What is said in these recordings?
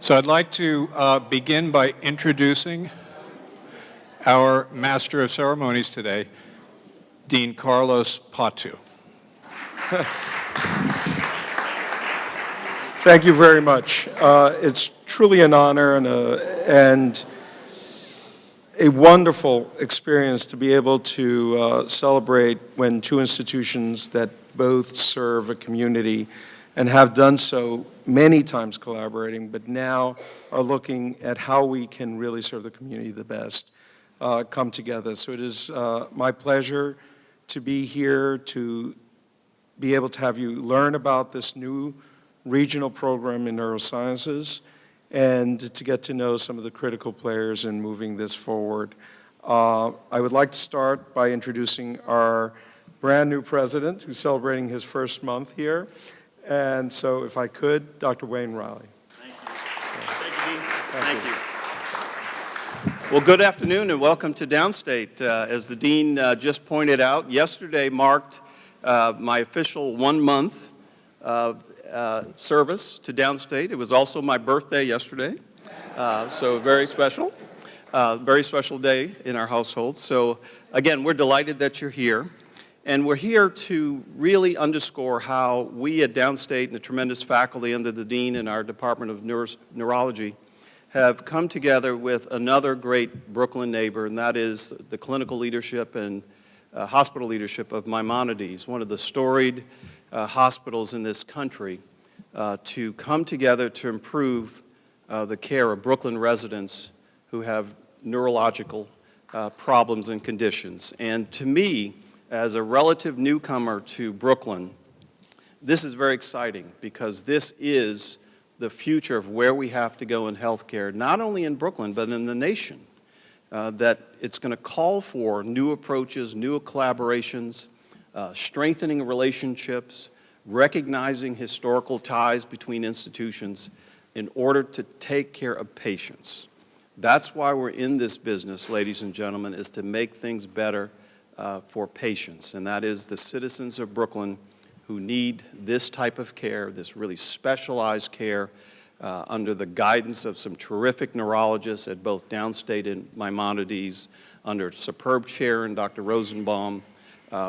So I'd like to begin by introducing our Master of Ceremonies today, Dean Carlos Patu. Thank you very much. It's truly an honor and a wonderful experience to be able to celebrate when two institutions that both serve a community and have done so many times collaborating, but now are looking at how we can really serve the community the best, come together. So it is my pleasure to be here to be able to have you learn about this new regional program in neurosciences and to get to know some of the critical players in moving this forward. I would like to start by introducing our brand new president who's celebrating his first month here. And so if I could, Dr. Wayne Raleigh. Thank you. Thank you, Dean. Thank you. Well, good afternoon and welcome to Downstate. As the Dean just pointed out, yesterday marked my official 1 month service to Downstate. It was also my birthday yesterday, so very special day in our household. So again, we're delighted that you're here. And we're here to really underscore how we at Downstate and the tremendous faculty under the Dean in our Department of Neurology have come together with another great Brooklyn neighbor, and that is the clinical leadership and hospital leadership of Maimonides, one of the storied hospitals in this country, to come together to improve the care of Brooklyn residents who have neurological problems and conditions. And to me, as a relative newcomer to Brooklyn, this is very exciting because this is the future of where we have to go in healthcare, not only in Brooklyn, but in the nation. That it's going to call for new approaches, new collaborations, strengthening relationships, recognizing historical ties between institutions in order to take care of patients. That's why we're in this business, ladies and gentlemen, is to make things better for patients, and that is the citizens of Brooklyn who need this type of care, this really specialized care under the guidance of some terrific neurologists at both Downstate and Maimonides, under superb chair and Dr. Rosenbaum.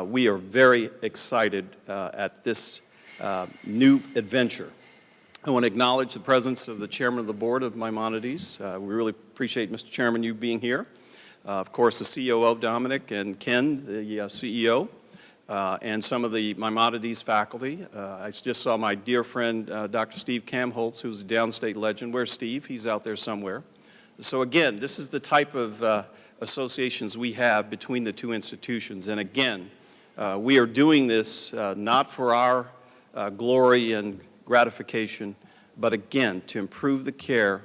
We are very excited at this new adventure. I want to acknowledge the presence of the chairman of the board of Maimonides. We really appreciate, Mr. Chairman, you being here. Of course, the COO, Dominic, and Ken, the CEO, and some of the Maimonides faculty. I just saw my dear friend, Dr. Steve Kamholtz, who's a Downstate legend. Where's Steve? He's out there somewhere. So again, this is the type of associations we have between the two institutions. And again, we are doing this not for our glory and gratification, but again, to improve the care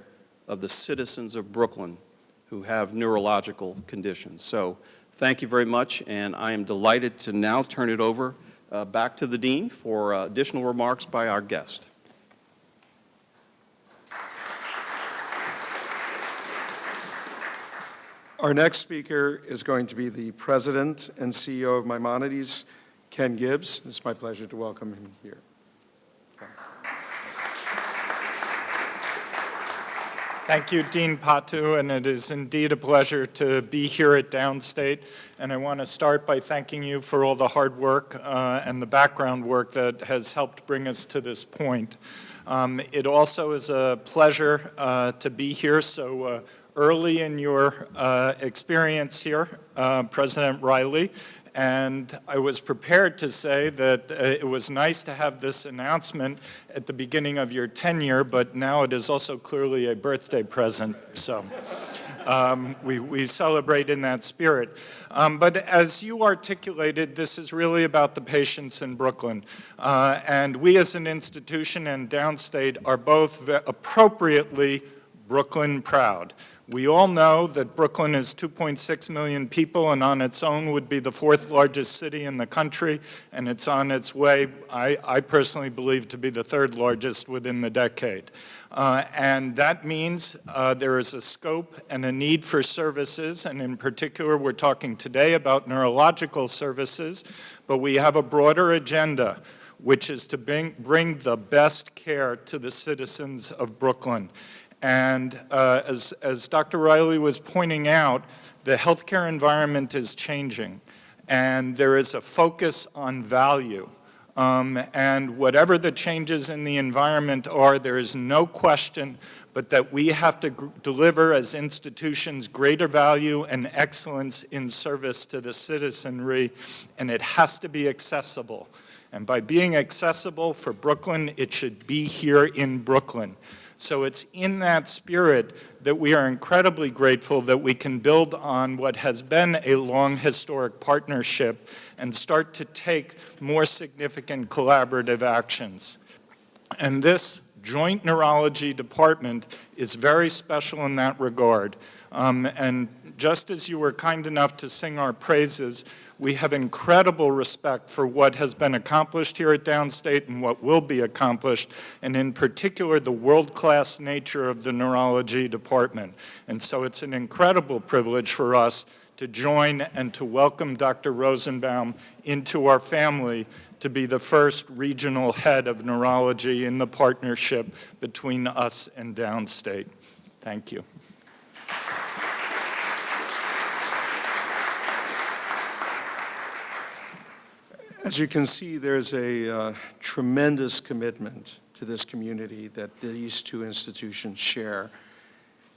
of the citizens of Brooklyn who have neurological conditions. So thank you very much, and I am delighted to now turn it over back to the Dean for additional remarks by our guest. Our next speaker is going to be the President and CEO of Maimonides, Ken Gibbs. It's my pleasure to welcome him here. Thank you, Dean Patu, and it is indeed a pleasure to be here at Downstate. And I want to start by thanking you for all the hard work and the background work that has helped bring us to this point. It also is a pleasure to be here so early in your experience here, President Riley. And I was prepared to say that it was nice to have this announcement at the beginning of your tenure, but now it is also clearly a birthday present. So we celebrate in that spirit. But as you articulated, this is really about the patients in Brooklyn. And we as an institution and Downstate are both appropriately Brooklyn proud. We all know that Brooklyn is 2.6 million people and on its own would be the fourth largest city in the country, and it's on its way, I personally believe, to be the third largest within the decade. And that means there is a scope and a need for services, and in particular we're talking today about neurological services, but we have a broader agenda, which is to bring the best care to the citizens of Brooklyn. And as Dr. Riley was pointing out, the healthcare environment is changing, and there is a focus on value. And whatever the changes in the environment are, there is no question but that we have to deliver as institutions greater value and excellence in service to the citizenry, and it has to be accessible. And by being accessible for Brooklyn, it should be here in Brooklyn. So it's in that spirit that we are incredibly grateful that we can build on what has been a long historic partnership and start to take more significant collaborative actions. And this joint neurology department is very special in that regard. And just as you were kind enough to sing our praises, we have incredible respect for what has been accomplished here at Downstate and what will be accomplished, and in particular, the world-class nature of the neurology department. And so it's an incredible privilege for us to join and to welcome Dr. Rosenbaum into our family to be the first regional head of neurology in the partnership between us and Downstate. Thank you. As you can see, there's a tremendous commitment to this community that these two institutions share.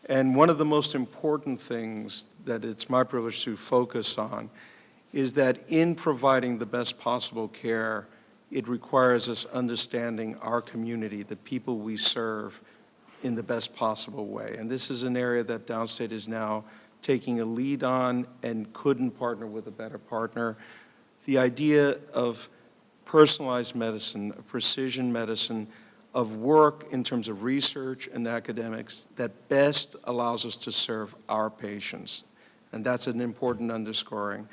And one of the most important things that it's my privilege to focus on is that in providing the best possible care, it requires us understanding our community, the people we serve, in the best possible way. And this is an area that Downstate is now taking a lead on and couldn't partner with a better partner. The idea of personalized medicine, of precision medicine, of work in terms of research and academics that best allows us to serve our patients. And that's an important underscoring.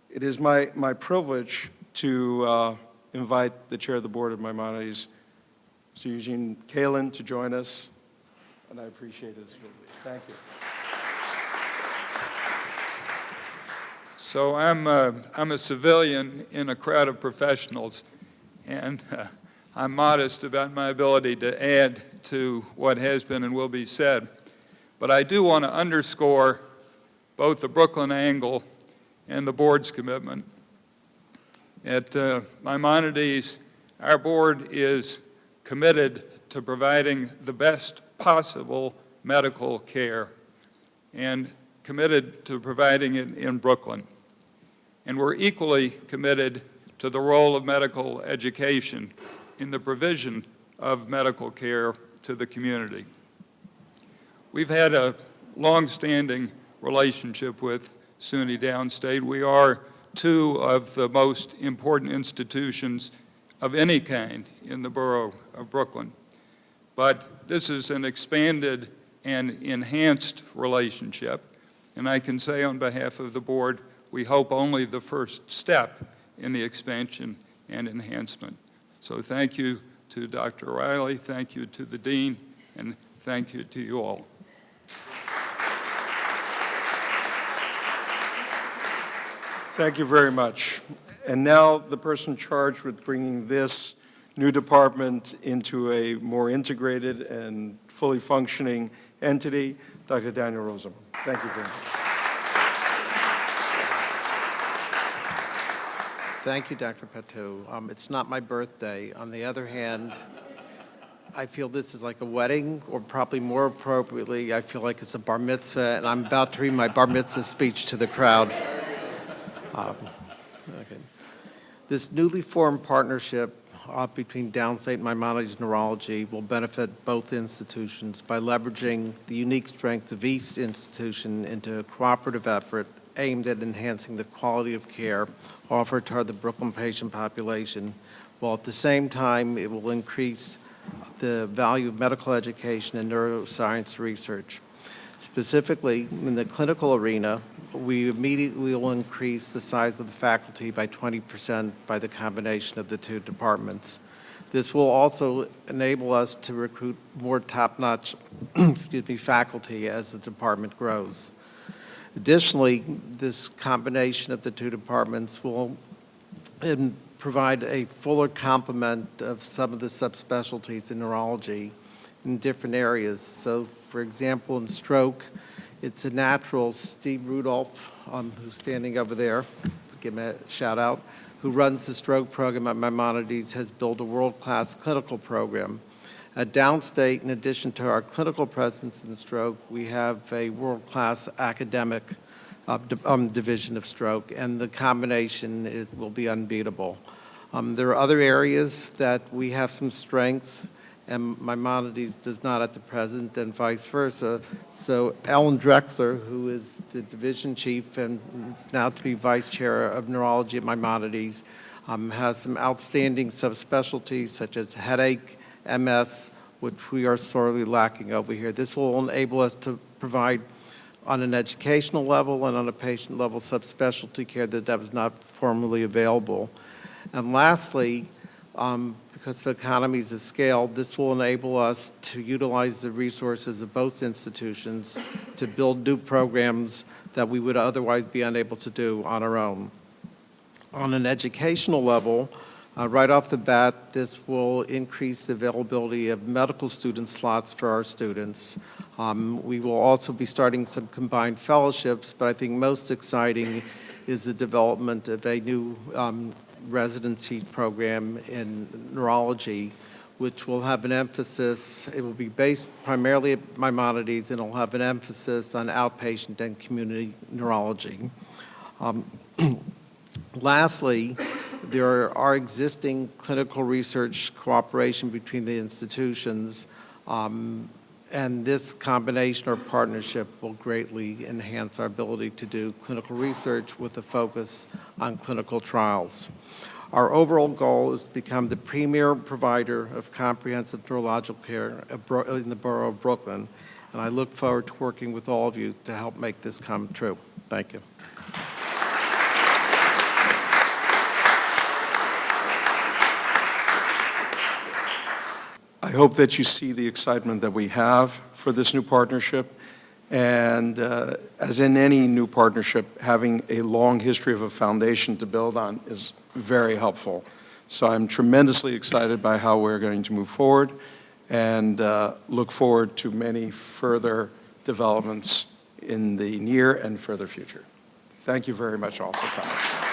It is my privilege to invite the chair of the board of Maimonides, Mr. Eugene Kalin, to join us. And I appreciate his visit. Thank you. So I'm a civilian in a crowd of professionals, and I'm modest about my ability to add to what has been and will be said. But I do want to underscore both the Brooklyn angle and the board's commitment. At Maimonides, our board is committed to providing the best possible medical care and committed to providing it in Brooklyn. And we're equally committed to the role of medical education in the provision of medical care to the community. We've had a long-standing relationship with SUNY Downstate. We are two of the most important institutions of any kind in the borough of Brooklyn. But this is an expanded and enhanced relationship, and I can say on behalf of the board, we hope only the first step in the expansion and enhancement. So thank you to Dr. Riley, thank you to the Dean, and thank you to you all. Thank you very much. And now the person charged with bringing this new department into a more integrated and fully functioning entity, Dr. Daniel Rosenbaum. Thank you very much. Thank you, Dr. Patou. It's not my birthday. On the other hand, I feel this is like a wedding, or probably more appropriately, I feel like it's a bar mitzvah, and I'm about to read my bar mitzvah speech to the crowd. Okay. This newly formed partnership between Downstate and Maimonides Neurology will benefit both institutions by leveraging the unique strengths of each institution into a cooperative effort aimed at enhancing the quality of care offered to the Brooklyn patient population, while at the same time it will increase the value of medical education and neuroscience research. Specifically, in the clinical arena, we immediately will increase the size of the faculty by 20% by the combination of the two departments. This will also enable us to recruit more top-notch faculty as the department grows. Additionally, this combination of the two departments will provide a fuller complement of some of the subspecialties in neurology in different areas. So, for example, in stroke, it's a natural. Steve Rudolph, who's standing over there, give him a shout out, who runs the stroke program at Maimonides, has built a world-class clinical program. At Downstate, in addition to our clinical presence in stroke, we have a world-class academic division of stroke, and the combination will be unbeatable. There are other areas that we have some strengths, and Maimonides does not at the present, and vice versa. So Ellen Drexler, who is the division chief and now to be vice chair of neurology at Maimonides, has some outstanding subspecialties such as headache, MS, which we are sorely lacking over here. This will enable us to provide on an educational level and on a patient level subspecialty care that was not formerly available. And lastly, because of economies of scale, this will enable us to utilize the resources of both institutions to build new programs that we would otherwise be unable to do on our own. On an educational level, right off the bat, this will increase the availability of medical student slots for our students. We will also be starting some combined fellowships, but I think most exciting is the development of a new residency program in neurology, which will have an emphasis, it will be based primarily at Maimonides, and it will have an emphasis on outpatient and community neurology. Lastly, there are existing clinical research cooperation between the institutions, and this combination or partnership will greatly enhance our ability to do clinical research with a focus on clinical trials. Our overall goal is to become the premier provider of comprehensive neurological care in the borough of Brooklyn, and I look forward to working with all of you to help make this come true. Thank you. I hope that you see the excitement that we have for this new partnership. And as in any new partnership, having a long history of a foundation to build on is very helpful. So I'm tremendously excited by how we're going to move forward and look forward to many further developments in the near and further future. Thank you very much all for coming.